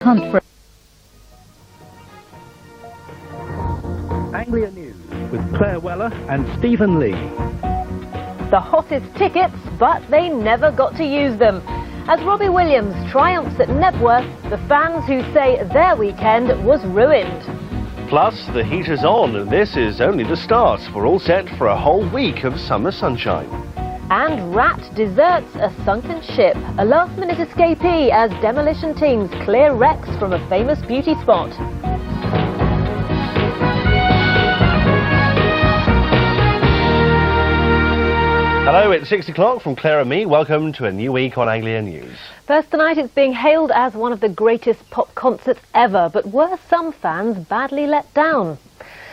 Hunt for Anglia News with Claire Weller and Stephen Lee. The hottest tickets, but they never got to use them. As Robbie Williams triumphs at Knebworth, the fans who say their weekend was ruined. Plus, the heat is on, and this is only the start. We're all set for a whole week of summer sunshine. And Rat deserts a sunken ship, a last-minute escapee as demolition teams clear wrecks from a famous beauty spot. Hello, it's 6 o'clock from Claire and me. Welcome to a new week on Anglia News. First tonight, it's being hailed as one of the greatest pop concerts ever, but were some fans badly let down?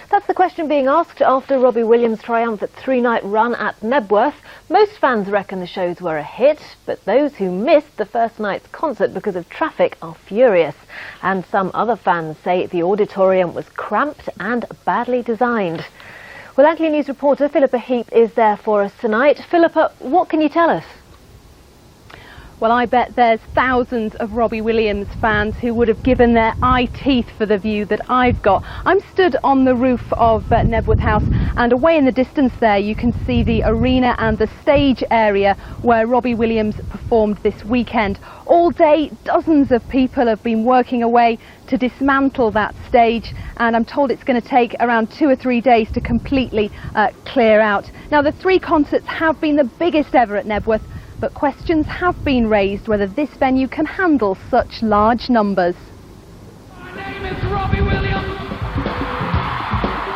That's the question being asked after Robbie Williams' triumphant three-night run at Knebworth. Most fans reckon the shows were a hit, but those who missed the first night's concert because of traffic are furious. And some other fans say the auditorium was cramped and badly designed. Well, Anglia News reporter Philippa Heap is there for us tonight. Philippa, what can you tell us? Well, I bet there's thousands of Robbie Williams fans who would have given their eye teeth for the view that I've got. I'm stood on the roof of Knebworth House, and away in the distance there you can see the arena and the stage area where Robbie Williams performed this weekend. All day, dozens of people have been working away to dismantle that stage, and I'm told it's going to take around 2 or 3 days to completely clear out. Now, the three concerts have been the biggest ever at Knebworth, but questions have been raised whether this venue can handle such large numbers. My name is Robbie Williams.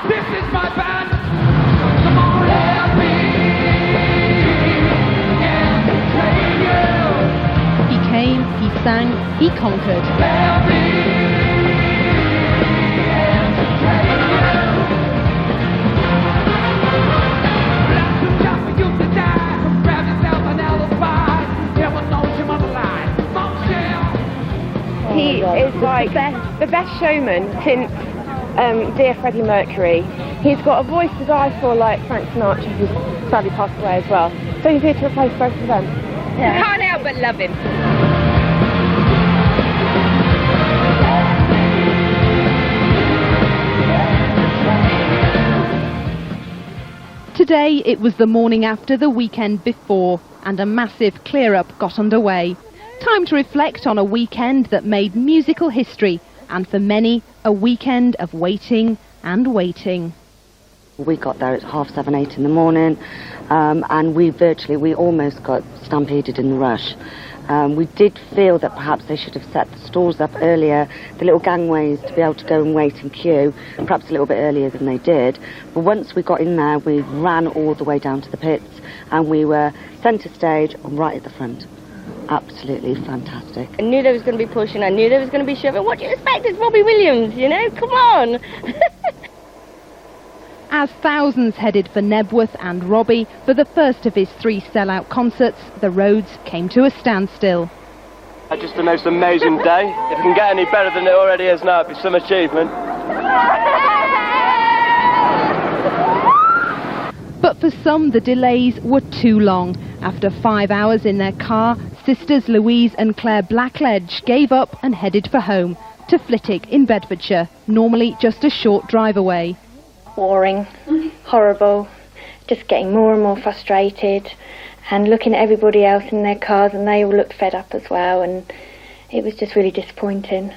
This is my band. Come on, help me. Yeah, He came, he sang, he conquered. help me. He is like the best showman since dear Freddie Mercury. He's got a voice to die for, like Frank Sinatra, who's sadly passed away as well. So he's here to replace both of them. Yeah. You can't help but love him. Today it was the morning after the weekend before, and a massive clear-up got underway. Time to reflect on a weekend that made musical history, and for many, a weekend of waiting and waiting. We got there at 7:30, 8 in the morning, and we almost got stampeded in the rush. We did feel that perhaps they should have set the stalls up earlier, the little gangways, to be able to go and wait in queue, perhaps a little bit earlier than they did. But once we got in there, we ran all the way down to the pits, and we were centre stage right at the front. Absolutely fantastic. I knew there was going to be pushing, I knew there was going to be shoving. What do you expect? It's Robbie Williams, you know? Come on! As thousands headed for Knebworth and Robbie for the first of his 3 sellout concerts, the roads came to a standstill. Just the most amazing day. If it can get any better than it already is now, it'd be some achievement. But for some, the delays were too long. After 5 hours in their car, sisters Louise and Claire Blackledge gave up and headed for home, to Flitwick in Bedfordshire, normally just a short drive away. Boring, horrible, just getting more and more frustrated, and looking at everybody else in their cars, and they all looked fed up as well, and it was just really disappointing.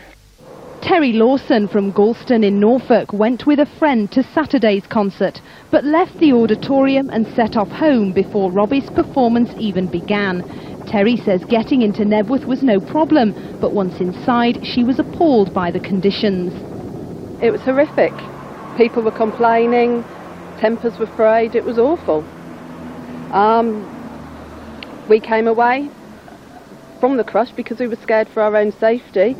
Terry Lawson from Galston in Norfolk went with a friend to Saturday's concert, but left the auditorium and set off home before Robbie's performance even began. Terry says getting into Knebworth was no problem, but once inside she was appalled by the conditions. It was horrific. People were complaining, tempers were frayed, it was awful. We came away from the crush because we were scared for our own safety.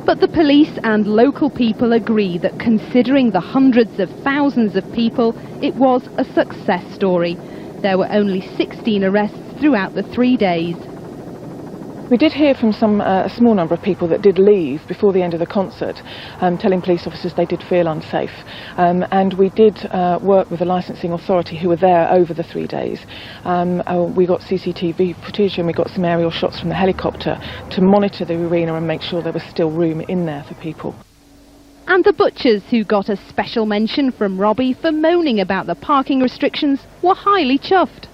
But the police and local people agree that considering the hundreds of thousands of people, it was a success story. There were only 16 arrests throughout the 3 days. We did hear from a small number of people that did leave before the end of the concert, telling police officers they did feel unsafe. And we did work with the licensing authority who were there over the 3 days. We got CCTV footage and we got some aerial shots from the helicopter to monitor the arena and make sure there was still room in there for people. And the butchers, who got a special mention from Robbie for moaning about the parking restrictions, were highly chuffed.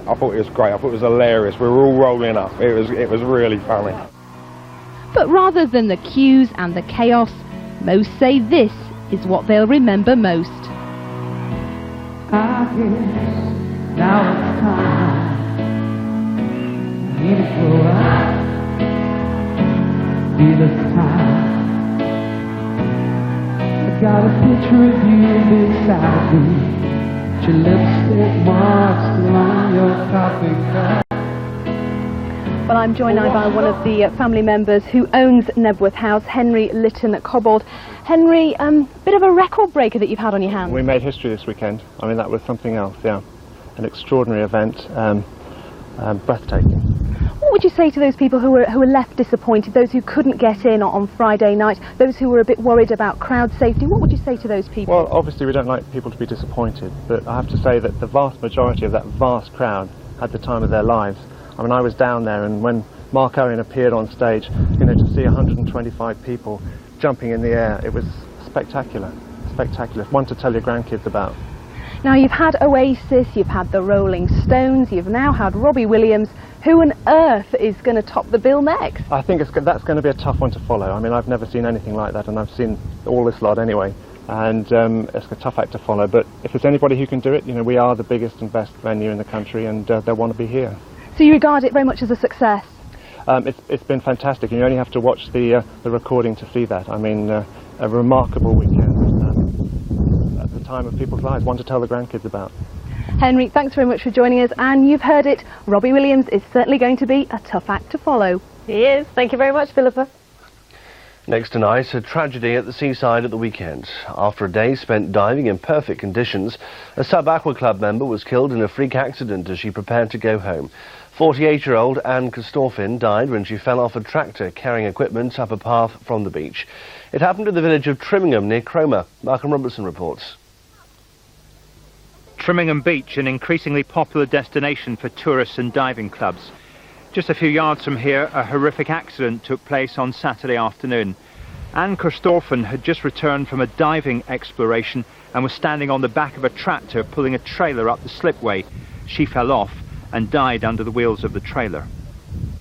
I thought it was great. I thought it was hilarious. We were all rolling up. It was really funny. But rather than the queues and the chaos, most say this is what they'll remember most. I guess now it's time. Need it for feel it's time. I got a picture of you beside me. Your lipstick marks on your coffee cup. Well, I'm joined now by one of the family members who owns Knebworth House, Henry Lytton-Cobbold. Henry, bit of a record breaker that you've had on your hands. We made history this weekend. I mean, that was something else, yeah. An extraordinary event, breathtaking. What would you say to those people who were left disappointed, those who couldn't get in on Friday night, those who were a bit worried about crowd safety? What would you say to those people? Well, obviously we don't like people to be disappointed, but I have to say that the vast majority of that vast crowd had the time of their lives. I mean, I was down there, and when Mark Owen appeared on stage, you know, to see 125 people jumping in the air, it was spectacular, spectacular. One to tell your grandkids about. Now, you've had Oasis, you've had the Rolling Stones, you've now had Robbie Williams. Who on earth is going to top the bill next? I think that's going to be a tough one to follow. I mean, I've never seen anything like that, and I've seen all this lot anyway, and it's a tough act to follow. But if there's anybody who can do it, you know, we are the biggest and best venue in the country, and they want to be here. So you regard it very much as a success? It's been fantastic, and you only have to watch the recording to see that. I mean, a remarkable weekend at the time of people's lives, one to tell the grandkids about. Henry, thanks very much for joining us, and you've heard it, Robbie Williams is certainly going to be a tough act to follow. He is. Thank you very much, Philippa. Next tonight, a tragedy at the Seaside at the weekend. After a day spent diving in perfect conditions, a sub-aqua club member was killed in a freak accident as she prepared to go home. 48-year-old Anne Christoffin died when she fell off a tractor carrying equipment up a path from the beach. It happened in the village of Trimmingham near Cromer. Malcolm Robertson reports. Trimmingham Beach, an increasingly popular destination for tourists and diving clubs. Just a few yards from here, a horrific accident took place on Saturday afternoon. Anne Christoffin had just returned from a diving exploration and was standing on the back of a tractor pulling a trailer up the slipway. She fell off and died under the wheels of the trailer.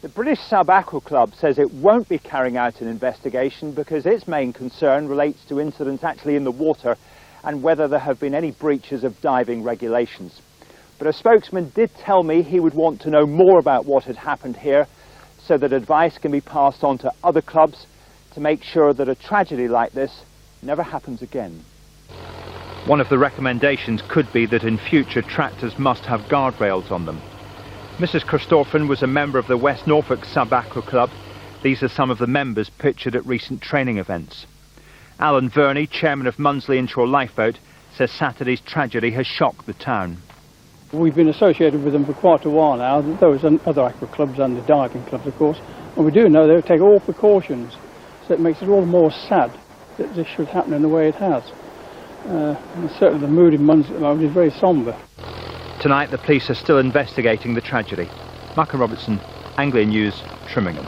The British Sub-Aqua Club says it won't be carrying out an investigation because its main concern relates to incidents actually in the water and whether there have been any breaches of diving regulations. But a spokesman did tell me he would want to know more about what had happened here so that advice can be passed on to other clubs to make sure that a tragedy like this never happens again. One of the recommendations could be that in future tractors must have guardrails on them. Mrs. Christoffin was a member of the West Norfolk Sub-Aqua Club. These are some of the members pictured at recent training events. Alan Verney, chairman of Munsley Inshore Lifeboat, says Saturday's tragedy has shocked the town. We've been associated with them for quite a while now. There was other aqua clubs and the diving clubs, of course, and we do know they take all precautions, so it makes it all the more sad that this should happen in the way it has. And certainly the mood in Munsley at the moment is very sombre. Tonight the police are still investigating the tragedy. Malcolm Robertson, Anglia News, Trimmingham.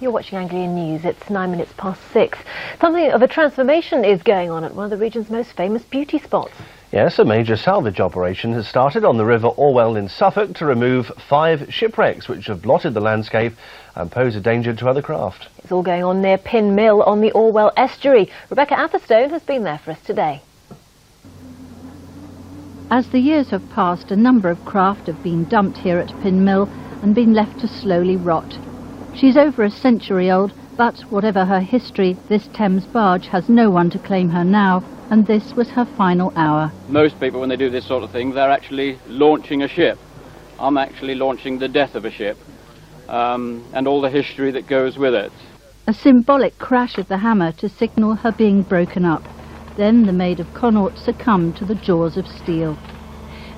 You're watching Anglia News. It's 6:09. Something of a transformation is going on at one of the region's most famous beauty spots. Yes, a major salvage operation has started on the River Orwell in Suffolk to remove 5 shipwrecks which have blotted the landscape and pose a danger to other craft. It's all going on near Pin Mill on the Orwell estuary. Rebecca Atherstone has been there for us today. As the years have passed, a number of craft have been dumped here at Pin Mill and been left to slowly rot. She's over a century old, but whatever her history, this Thames barge has no one to claim her now, and this was her final hour. Most people, when they do this sort of thing, they're actually launching a ship. I'm actually launching the death of a ship, and all the history that goes with it. A symbolic crash of the hammer to signal her being broken up. Then the Maid of Connaught succumbed to the jaws of steel.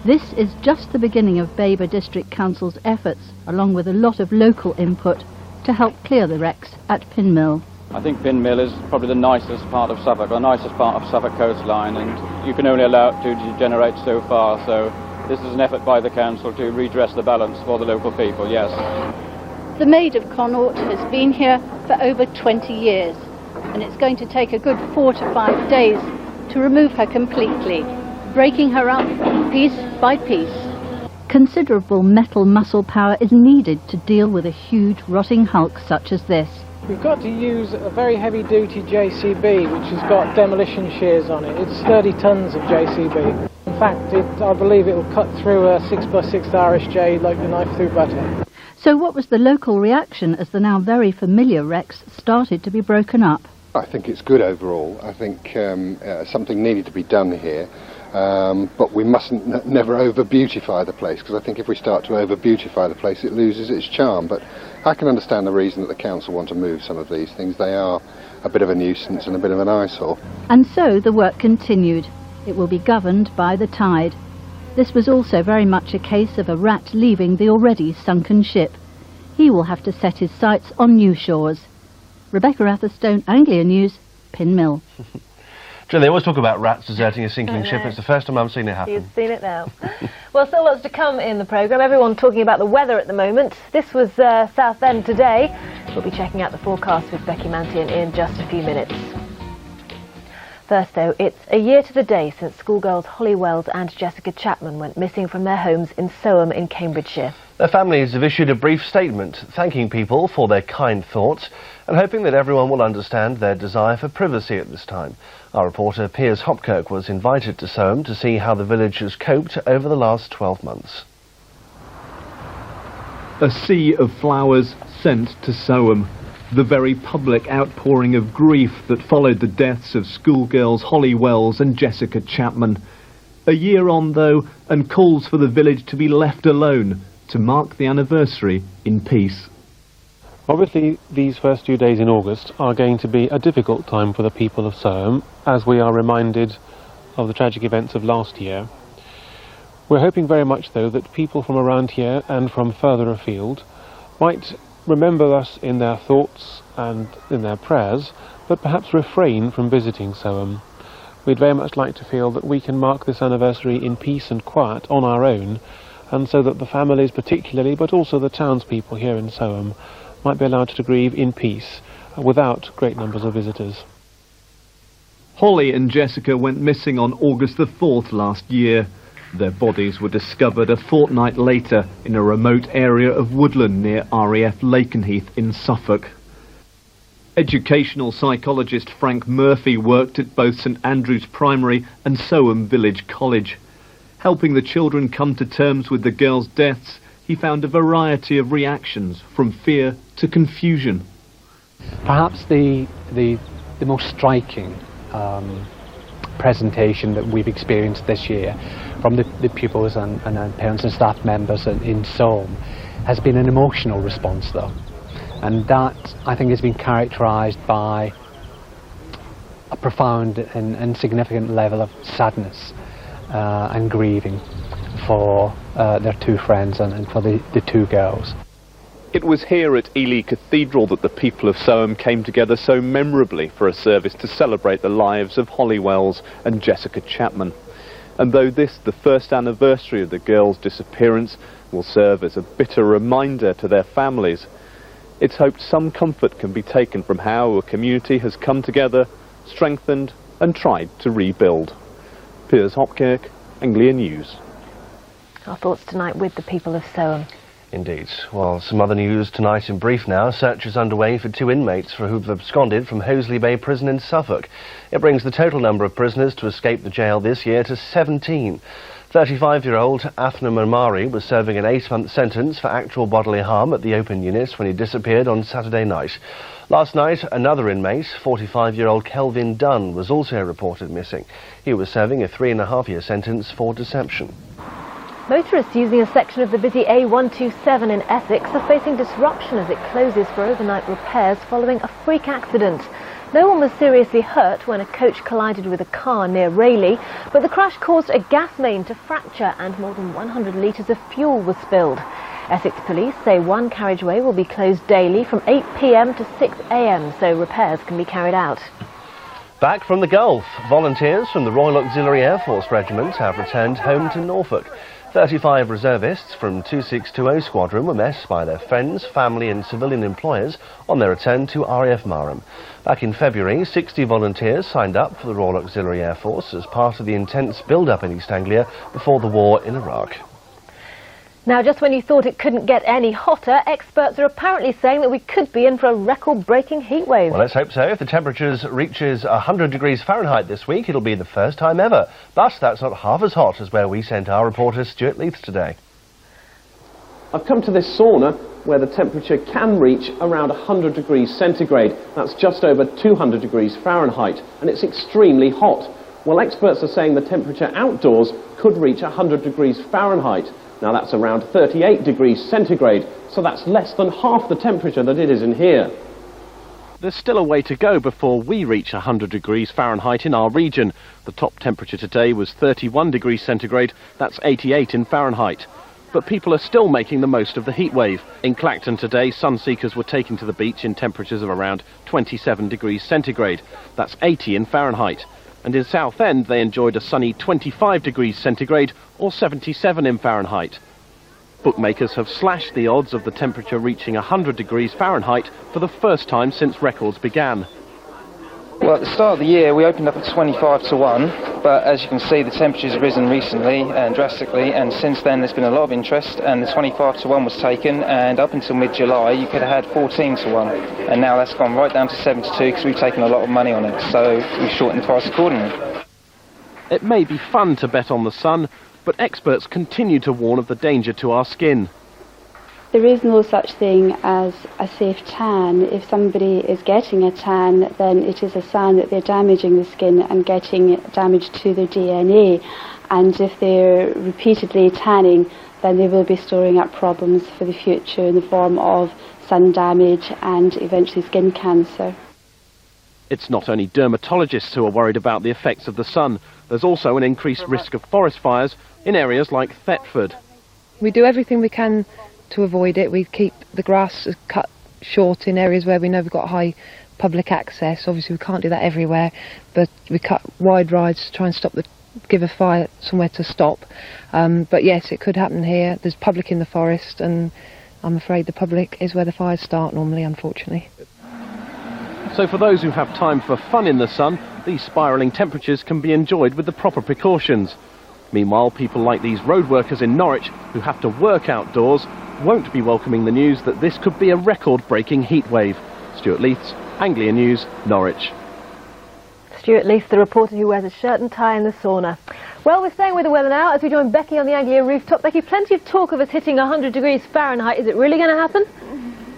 This is just the beginning of Baber District Council's efforts, along with a lot of local input, to help clear the wrecks at Windmill. I think Windmill is probably the nicest part of Suffolk, the nicest part of Suffolk coastline, and you can only allow it to degenerate so far, so this is an effort by the council to redress the balance for the local people, yes. The Maid of Connaught has been here for over 20 years, and it's going to take a good 4 to 5 days to remove her completely, breaking her up piece by piece. Considerable metal muscle power is needed to deal with a huge rotting hulk such as this. We've got to use a very heavy-duty JCB which has got demolition shears on it. It's 30 tons of JCB. In fact, I believe it will cut through a 6x6 RSJ like the knife through butter. So what was the local reaction as the now very familiar wrecks started to be broken up? I think it's good overall. I think something needed to be done here. But we mustn't never over-beautify the place, because I think if we start to over-beautify the place it loses its charm. But I can understand the reason that the council want to move some of these things. They are a bit of a nuisance and a bit of an eyesore. And so the work continued. It will be governed by the tide. This was also very much a case of a rat leaving the already sunken ship. He will have to set his sights on new shores. Rebecca Atherstone, Anglia News, Windmill. They always talk about rats deserting a sinking ship. It's the first time I've seen it happen. You've seen it now. Well, still lots to come in the programme. Everyone talking about the weather at the moment. This was Southend today. We'll be checking out the forecast with Becky Mantian in just a few minutes. First, though, it's a year to the day since schoolgirls Holly Wells and Jessica Chapman went missing from their homes in Soham in Cambridgeshire. Their families have issued a brief statement thanking people for their kind thoughts and hoping that everyone will understand their desire for privacy at this time. Our reporter Piers Hopkirk was invited to Soham to see how the village has coped over the last 12 months. A sea of flowers sent to Soham. The very public outpouring of grief that followed the deaths of schoolgirls Holly Wells and Jessica Chapman. A year on, though, and calls for the village to be left alone to mark the anniversary in peace. Obviously, these first few days in August are going to be a difficult time for the people of Soham, as we are reminded of the tragic events of last year. We're hoping very much, though, that people from around here and from further afield might remember us in their thoughts and in their prayers, but perhaps refrain from visiting Soham. We'd very much like to feel that we can mark this anniversary in peace and quiet on our own, and so that the families particularly, but also the townspeople here in Soham, might be allowed to grieve in peace without great numbers of visitors. Holly and Jessica went missing on August the 4th last year. Their bodies were discovered a fortnight later in a remote area of woodland near RAF Lakenheath in Suffolk. Educational psychologist Frank Murphy worked at both St Andrew's Primary and Soham Village College. Helping the children come to terms with the girls' deaths, he found a variety of reactions, from fear to confusion. Perhaps the most striking presentation that we've experienced this year from the pupils and parents and staff members in Soham has been an emotional response, though, and that I think has been characterised by a profound and significant level of sadness and grieving for their two friends and for the two girls. It was here at Ely Cathedral that the people of Soham came together so memorably for a service to celebrate the lives of Holly Wells and Jessica Chapman. And though this, the first anniversary of the girls' disappearance, will serve as a bitter reminder to their families, it's hoped some comfort can be taken from how a community has come together, strengthened and tried to rebuild. Piers Hopkirk, Anglia News. Our thoughts tonight with the people of Soham. Indeed. Well, some other news tonight in brief now. Search is underway for 2 inmates who've absconded from Hoseley Bay Prison in Suffolk. It brings the total number of prisoners to escape the jail this year to 17. 35-year-old Athna Mamari was serving an 8-month sentence for actual bodily harm at the open unit when he disappeared on Saturday night. Last night, another inmate, 45-year-old Kelvin Dunn, was also reported missing. He was serving a 3.5-year sentence for deception. Motorists using a section of the busy A127 in Essex are facing disruption as it closes for overnight repairs following a freak accident. No one was seriously hurt when a coach collided with a car near Rayleigh, but the crash caused a gas main to fracture and more than 100 litres of fuel was spilled. Essex Police say one carriageway will be closed daily from 8 p.m. to 6 a.m. so repairs can be carried out. Back from the Gulf, volunteers from the Royal Auxiliary Air Force Regiment have returned home to Norfolk. 35 reservists from 2620 Squadron were met by their friends, family and civilian employers on their return to RAF Marham. Back in February, 60 volunteers signed up for the Royal Auxiliary Air Force as part of the intense build-up in East Anglia before the war in Iraq. Now, just when you thought it couldn't get any hotter, experts are apparently saying that we could be in for a record-breaking heatwave. Well, let's hope so. If the temperatures reaches 100 degrees Fahrenheit this week, it'll be the first time ever. But that's not half as hot as where we sent our reporter Stuart Leith today. I've come to this sauna where the temperature can reach around 100 degrees centigrade. That's just over 200 degrees Fahrenheit, and it's extremely hot. Well, experts are saying the temperature outdoors could reach 100 degrees Fahrenheit. Now that's around 38 degrees centigrade, so that's less than half the temperature that it is in here. There's still a way to go before we reach 100 degrees Fahrenheit in our region. The top temperature today was 31 degrees centigrade, that's 88 in Fahrenheit. But people are still making the most of the heat wave. In Clacton today, sunseekers were taken to the beach in temperatures of around 27 degrees centigrade, that's 80 in Fahrenheit. And in Southend they enjoyed a sunny 25 degrees centigrade or 77 in Fahrenheit. Bookmakers have slashed the odds of the temperature reaching 100 degrees Fahrenheit for the first time since records began. Well, at the start of the year we opened up at 25 to 1, but as you can see the temperature's risen recently and drastically, and since then there's been a lot of interest, and the 25 to 1 was taken, and up until mid-July you could have had 14 to 1, and now that's gone right down to 7 to 2 because we've taken a lot of money on it, so we've shortened the price accordingly. It may be fun to bet on the sun, but experts continue to warn of the danger to our skin. There is no such thing as a safe tan. If somebody is getting a tan, then it is a sign that they're damaging the skin and getting damage to their DNA. And if they're repeatedly tanning, then they will be storing up problems for the future in the form of sun damage and eventually skin cancer. It's not only dermatologists who are worried about the effects of the sun. There's also an increased risk of forest fires in areas like Thetford. We do everything we can to avoid it. We keep the grass cut short in areas where we know we've got high public access. Obviously we can't do that everywhere, but we cut wide rides to try and give a fire somewhere to stop. But yes, it could happen here. There's public in the forest, and I'm afraid the public is where the fires start normally, unfortunately. So for those who have time for fun in the sun, these spiralling temperatures can be enjoyed with the proper precautions. Meanwhile, people like these road workers in Norwich who have to work outdoors won't be welcoming the news that this could be a record-breaking heatwave. Stuart Leith's Anglia News, Norwich. Stuart Leith, the reporter who wears a shirt and tie in the sauna. Well, we're staying with the weather now as we join Becky on the Anglia rooftop. Becky, plenty of talk of us hitting 100 degrees Fahrenheit. Is it really going to happen?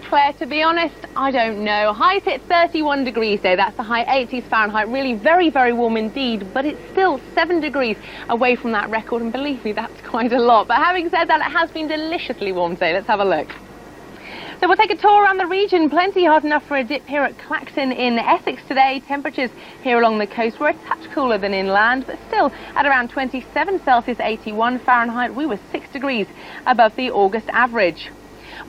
Claire, to be honest, I don't know. Highs hit 31 degrees though, that's the high 80s Fahrenheit, really very, very warm indeed, but it's still 7 degrees away from that record, and believe me, that's quite a lot. But having said that, it has been deliciously warm today. Let's have a look. So we'll take a tour around the region. Plenty hot enough for a dip here at Clacton in Essex today. Temperatures here along the coast were a touch cooler than inland, but still at around 27 Celsius, 81 Fahrenheit. We were 6 degrees above the August average.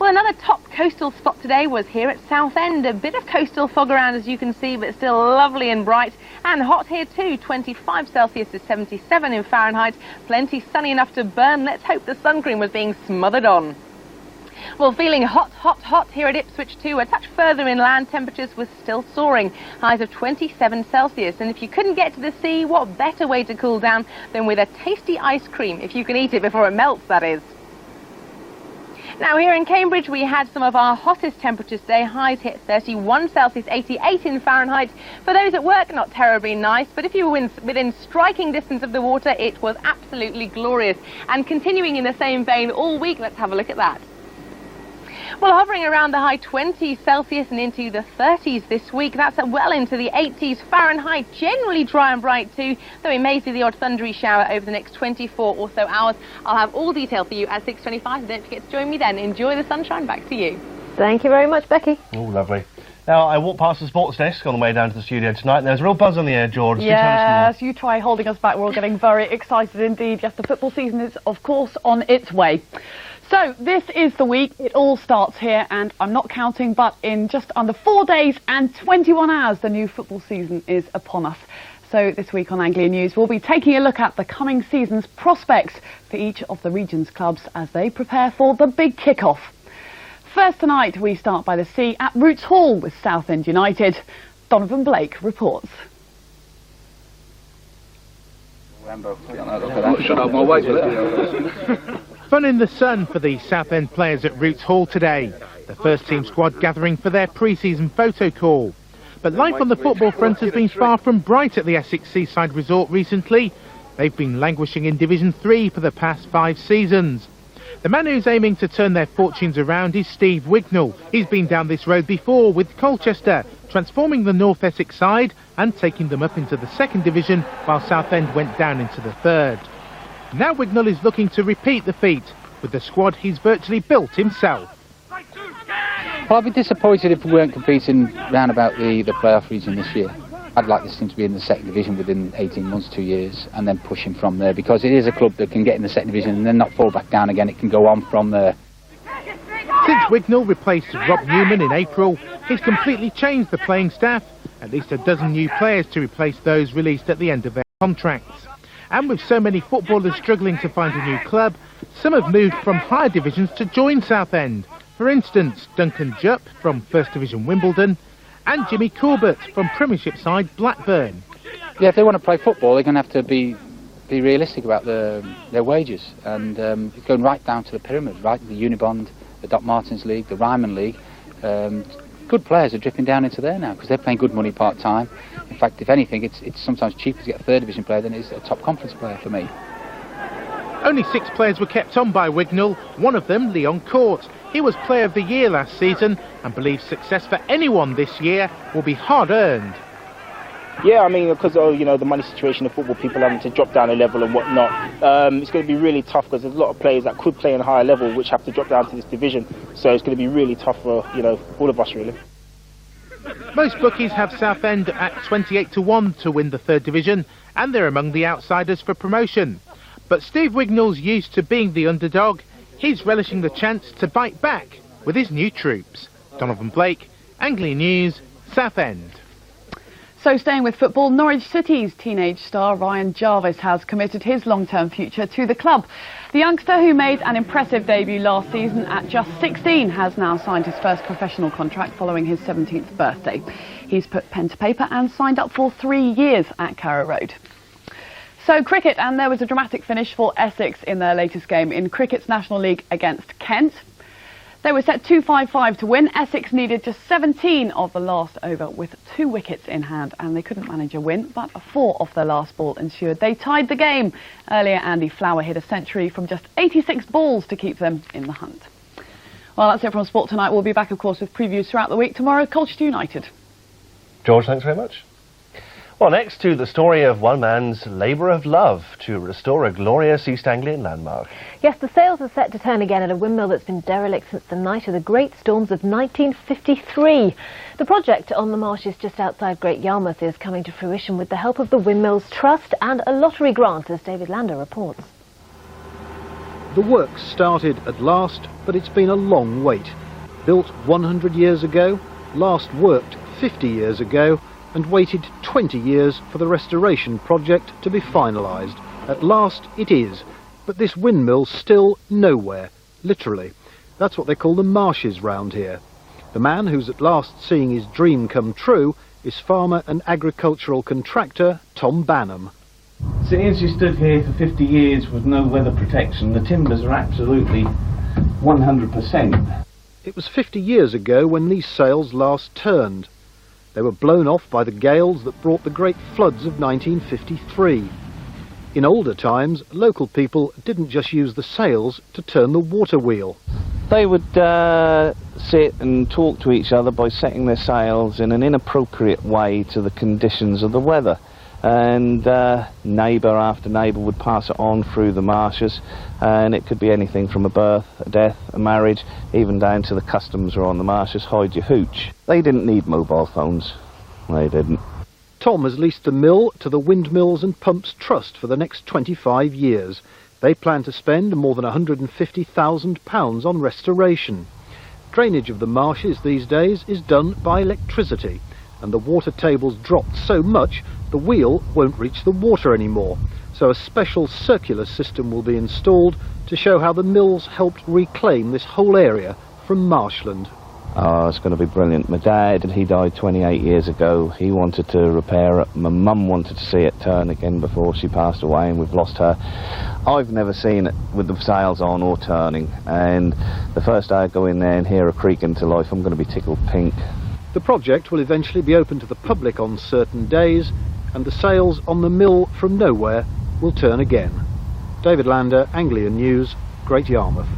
Well, another top coastal spot today was here at Southend. A bit of coastal fog around, as you can see, but still lovely and bright and hot here too. 25 Celsius to 77 in Fahrenheit. Plenty sunny enough to burn. Let's hope the sun cream was being smothered on. Well, feeling hot, hot, hot here at Ipswich too. A touch further inland, temperatures were still soaring. Highs of 27 Celsius. And if you couldn't get to the sea, what better way to cool down than with a tasty ice cream, if you can eat it before it melts, that is. Now here in Cambridge we had some of our hottest temperatures today. Highs hit 31 Celsius, 88 in Fahrenheit. For those at work, not terribly nice, but if you were within striking distance of the water, it was absolutely glorious. And continuing in the same vein all week, let's have a look at that. Well, hovering around the high 20s Celsius and into the 30s this week. That's well into the 80s Fahrenheit. Generally dry and bright too, though we may see the odd thundery shower over the next 24 or so hours. I'll have all detail for you at 6:25. Don't forget to join me then. Enjoy the sunshine. Back to you. Thank you very much, Becky. Oh, lovely. Now, I walked past the sports desk on the way down to the studio tonight, and there's a real buzz on the air, George. Yes, you try holding us back. We're all getting very excited indeed. Yes, the football season is, of course, on its way. So, this is the week. It all starts here, and I'm not counting, but in just under 4 days and 21 hours, the new football season is upon us. So, this week on Anglia News, we'll be taking a look at the coming season's prospects for each of the region's clubs as they prepare for the big kick-off. First tonight, we start by the sea at Roots Hall with Southend United. Donovan Blake reports. Fun in the sun for the Southend players at Roots Hall today. The first team squad gathering for their pre-season photo call. But life on the football front has been far from bright at the Essex Seaside Resort recently. They've been languishing in Division 3 for the past 5 seasons. The man who's aiming to turn their fortunes around is Steve Wignall. He's been down this road before with Colchester, transforming the North Essex side and taking them up into the 2nd Division while Southend went down into the 3rd. Now Wignall is looking to repeat the feat with the squad he's virtually built himself. Well, I'd be disappointed if we weren't competing round about the playoff region this year. I'd like this team to be in the 2nd Division within 18 months, 2 years, and then pushing from there, because it is a club that can get in the 2nd Division and then not fall back down again. It can go on from there. Since Wignall replaced Rob Newman in April, he's completely changed the playing staff, at least a dozen new players to replace those released at the end of their contracts. And with so many footballers struggling to find a new club, some have moved from higher divisions to join Southend. For instance, Duncan Jupp from 1st Division Wimbledon, and Jimmy Corbett from Premiership side Blackburn. Yeah, if they want to play football, they're going to have to be realistic about their wages, and going right down to the pyramid, right? The Unibond, the Doc Martens League, the Ryman League. Good players are dripping down into there now because they're paying good money part-time. In fact, if anything, it's sometimes cheaper to get a 3rd Division player than it is a top conference player for me. Only 6 players were kept on by Wignall, one of them Leon Court. He was Player of the Year last season and believes success for anyone this year will be hard-earned. Yeah, I mean, because of the money situation of football, people having to drop down a level and whatnot, it's going to be really tough because there's a lot of players that could play in a higher level which have to drop down to this division. So it's going to be really tough for all of us, really. Most bookies have Southend at 28-1 to win the 3rd Division, and they're among the outsiders for promotion. But Steve Wignall's used to being the underdog. He's relishing the chance to bite back with his new troops. Donovan Blake, Anglia News, Southend. So staying with football, Norwich City's teenage star Ryan Jarvis has committed his long-term future to the club. The youngster, who made an impressive debut last season at just 16, has now signed his first professional contract following his 17th birthday. He's put pen to paper and signed up for 3 years at Carrow Road. So cricket, and there was a dramatic finish for Essex in their latest game in Cricket's National League against Kent. They were set 2-5-5 to win. Essex needed just 17 of the last over with 2 wickets in hand, and they couldn't manage a win, but a 4 off their last ball ensured they tied the game. Earlier, Andy Flower hit a century from just 86 balls to keep them in the hunt. Well, that's it from Sport Tonight. We'll be back, of course, with previews throughout the week. Tomorrow, Colchester United. George, thanks very much. Well, next to the story of one man's labour of love to restore a glorious East Anglian landmark. Yes, the sails are set to turn again at a windmill that's been derelict since the night of the great storms of 1953. The project on the marshes just outside Great Yarmouth is coming to fruition with the help of the Windmills Trust and a lottery grant, as David Lander reports. The work started at last, but it's been a long wait. Built 100 years ago, last worked 50 years ago, and waited 20 years for the restoration project to be finalised. At last it is, but this windmill's still nowhere, literally. That's what they call the marshes round here. The man who's at last seeing his dream come true is farmer and agricultural contractor Tom Banham. Since you stood here for 50 years with no weather protection, the timbers are absolutely 100%. It was 50 years ago when these sails last turned. They were blown off by the gales that brought the great floods of 1953. In older times, local people didn't just use the sails to turn the water wheel. They would sit and talk to each other by setting their sails in an inappropriate way to the conditions of the weather. and neighbour after neighbour would pass it on through the marshes, and it could be anything from a birth, a death, a marriage, even down to the customs are on the marshes, hide your hooch. They didn't need mobile phones, they didn't. Tom has leased the mill to the Windmills and Pumps Trust for the next 25 years. They plan to spend more than £150,000 on restoration. Drainage of the marshes these days is done by electricity, and the water table's dropped so much the wheel won't reach the water anymore. So a special circular system will be installed to show how the mills helped reclaim this whole area from marshland. Oh, it's going to be brilliant. My dad, he died 28 years ago. He wanted to repair it. My mum wanted to see it turn again before she passed away, and we've lost her. I've never seen it with the sails on or turning, and the first day I go in there and hear a creak into life, I'm going to be tickled pink. The project will eventually be open to the public on certain days, and the sails on the mill from nowhere will turn again. David Lander, Anglia News, Great Yarmouth.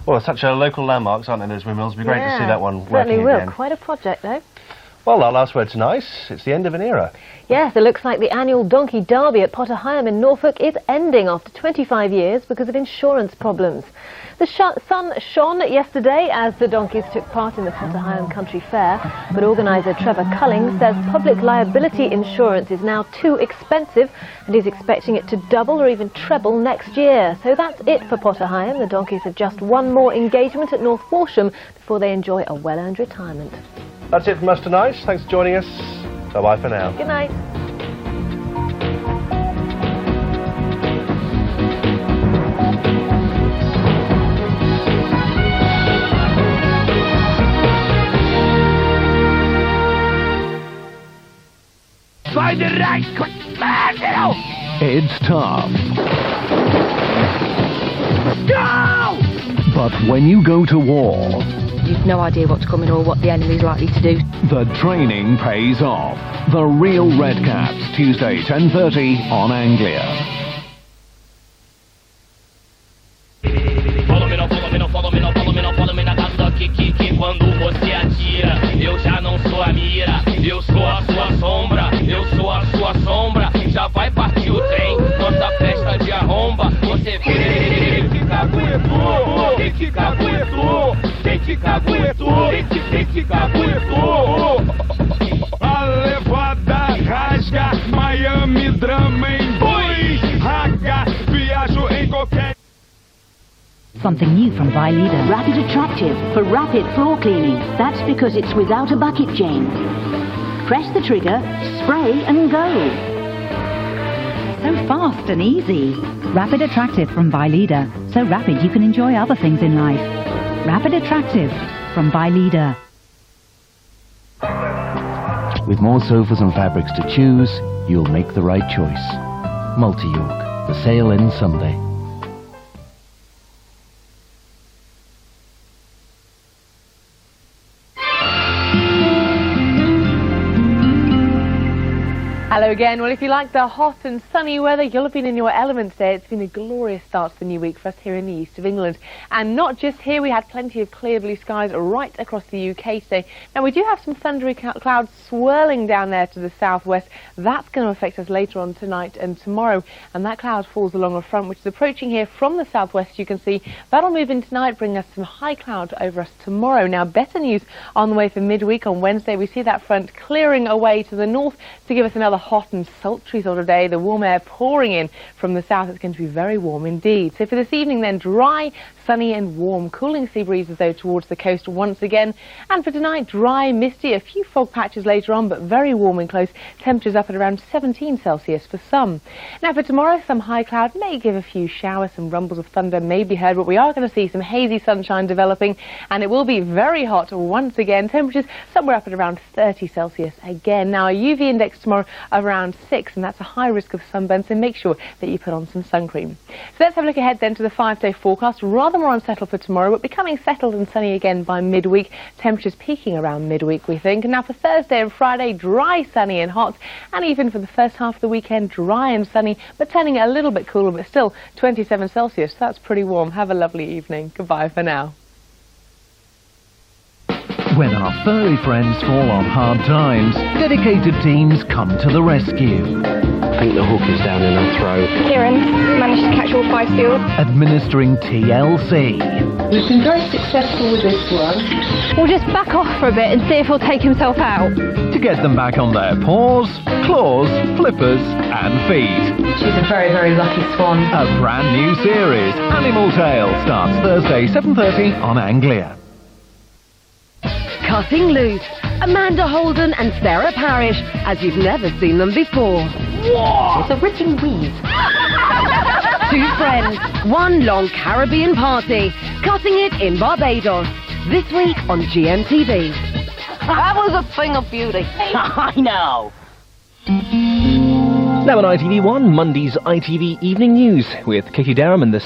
Well, such a local landmarks, aren't they, those windmills? It'd be great to see that one working certainly will. again. Quite a project, though. Well, our last word tonight, it's the end of an era. Yes, it looks like the annual Donkey Derby at Potter Heigham in Norfolk is ending after 25 years because of insurance problems. The sun shone yesterday as the donkeys took part in the Potter Heigham Country Fair, but organiser Trevor Culling says public liability insurance is now too expensive and he's expecting it to double or even treble next year. So that's it for Potter Heigham. The donkeys have just one more engagement at North Walsham before they enjoy a well-earned retirement. That's it from us tonight. Thanks for joining us. Bye-bye for now. Good night. Find the right It's tough. Go! But when you go to war, you've no idea what's coming or what the enemy's likely to do. The training pays off. The Real Red Caps, Tuesday 10:30 on Anglia. Quando você atira, eu já não sou a mira, eu sou a sua sombra, eu sou a sua sombra, já vai partir o trem, nossa festa de arromba, você vê, tem que caguetou, tem que caguetou, tem que caguetou, tem que caguetou. A levada rasga, Miami drama em dois, raga, viajo em qualquer... Something new from Vileda. Rapid Attractive for rapid floor cleaning. That's because it's without a bucket chain. Press the trigger, spray and go. So fast and easy. Rapid Attractive from Vileda. So rapid you can enjoy other things in life. Rapid Attractive from Vileda. With more sofas and fabrics to choose, you'll make the right choice. Multi-York. The sale ends Sunday. Hello again. Well, if you like the hot and sunny weather, you'll have been in your element today. It's been a glorious start to the new week for us here in the east of England. And not just here, we had plenty of clear blue skies right across the UK today. Now, we do have some thundery clouds swirling down there to the southwest. That's going to affect us later on tonight and tomorrow. And that cloud falls along a front which is approaching here from the southwest, you can see. That'll move in tonight, bring us some high cloud over us tomorrow. Now, better news on the way for midweek on Wednesday. We see that front clearing away to the north to give us another hot and sultry sort of day. The warm air pouring in from the south. It's going to be very warm indeed. So for this evening then, dry, sunny and warm. Cooling sea breezes though towards the coast once again. And for tonight, dry, misty, a few fog patches later on, but very warm and close. Temperatures up at around 17 Celsius for some. Now for tomorrow, some high cloud may give a few showers. Some rumbles of thunder may be heard, but we are going to see some hazy sunshine developing, and it will be very hot once again. Temperatures somewhere up at around 30 Celsius again. Now a UV index tomorrow around 6, and that's a high risk of sunburn, so make sure that you put on some sun cream. So let's have a look ahead then to the 5-day forecast. Rather more unsettled for tomorrow, but becoming settled and sunny again by midweek. Temperatures peaking around midweek, we think. And now for Thursday and Friday, dry, sunny and hot, and even for the first half of the weekend, dry and sunny, but turning a little bit cooler, but still 27 Celsius. That's pretty warm. Have a lovely evening. Goodbye for now. When our furry friends fall on hard times, dedicated teams come to the rescue. I think the hook is down in her throat. Kieran managed to catch all 5 seals. Administering TLC. We've been very successful with this one. We'll just back off for a bit and see if he'll take himself out. To get them back on their paws, claws, flippers and feet. She's a very, very lucky swan. A brand new series, Animal Tale, starts Thursday 7:30 on Anglia. Cutting Loose. Amanda Holden and Sarah Parrish, as you've never seen them before. Whoa! It's a rich and weave. 2 friends, 1 long Caribbean party, cutting it in Barbados. This week on GMTV. That was a thing of beauty. I know. Now on ITV1, Monday's ITV Evening News with Katie Derham and the